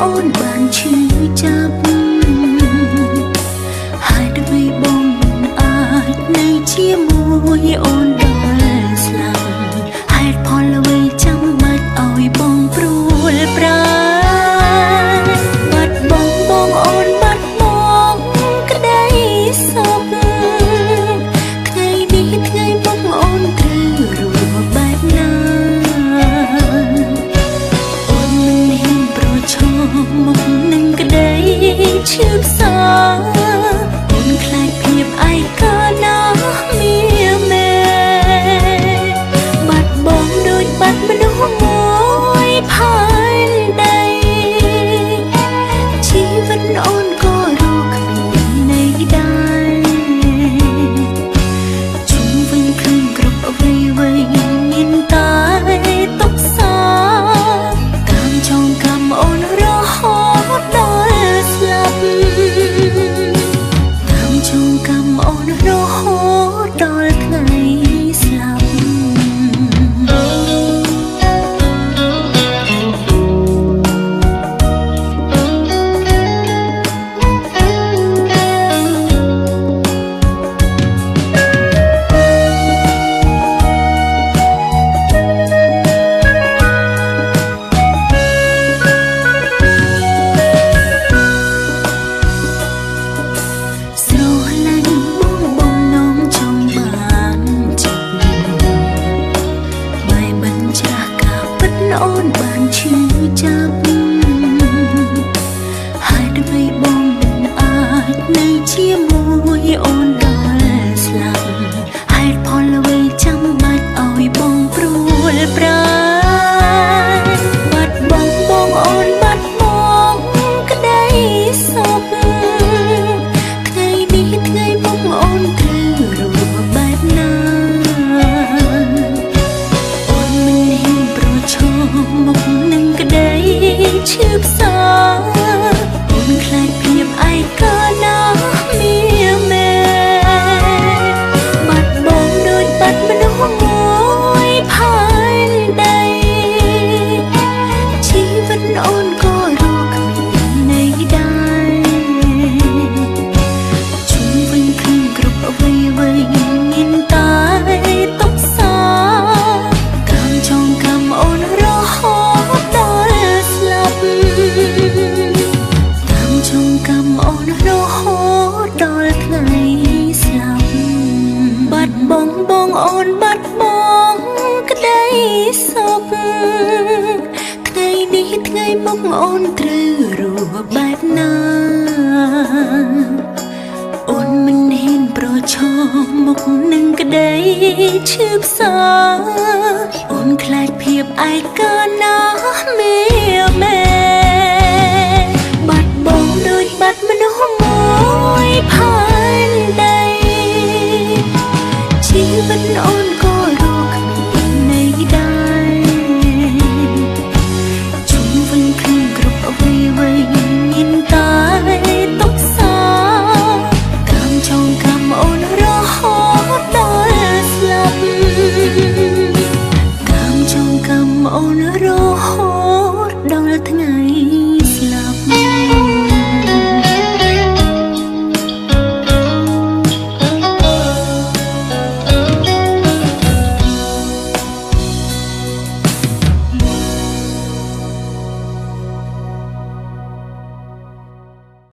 អូនបានឈឺចាប់ហើយដើម្បីបងមិនអាចនៅជាមួយអូនដល់ស្លាប់ហេតុផលអ្វីចាំបាច់ឲ្យបងព្រួលប្រាបាត់បង់បងអូនបាត់បង់ក្តីសុខថ្ងៃនេះថ្ងៃមុខអូនត្រូវរស់បែបណាមុខនឹងក្តីឈឺផ្សាអូនខ្លាចភាពឯកាណាមានមែបាត់បង់ដូចបាត់មនុស្សមួយផែនដីជីវិតអូនក៏រកគ្មានន័យដែរជុំវិញខ្លួនគ្រប់អ្វីមានតែទុក្ខសោកតាមចងកម្មអូនដល់ស្លាប់តាមជុំកម្មអូនរហូតដល់ថ្ងៃស្លាប់អូនបានឈឺចាប់ហើយដើម្បីបងមិនអាចនៅជាមួយអូនដល់ស្លាប់ហេតុផលអ្វីចាំបាច់ឲ្យបងព្រួលប្រាបាត់បង់បងអូនបាត់បង់ក្តីសុខថ្ងៃនេះថ្ងៃមុខអូនត្រូវរស់បែបណាមុខនឹងក្តីឈឺផ្សាអូនខ្លាចភាពឯកាណាមានមែបាត់បង់ដូចបាត់មនុស្សមួយផែនដីជីវិតអូនក៏រកគ្មានន័យដែរជុំវិញខ្លួនគ្រប់អ្វីមានតែទុក្ខសោកតាមចងកម្មអូនតាមជុំកម្មអូនរហូតដល់ថ្ងៃស្លាប់បាត់បង់បងអូនបាត់បង់ក្តីសុខថ្ងៃនេះថ្ងៃមុខអូនត្រូវរស់បែបណាអូនមិនហ៊ានប្រឈមមុខនឹងក្តីឈឺផ្សាអូនខ្លាចភាពឯកាណាមេ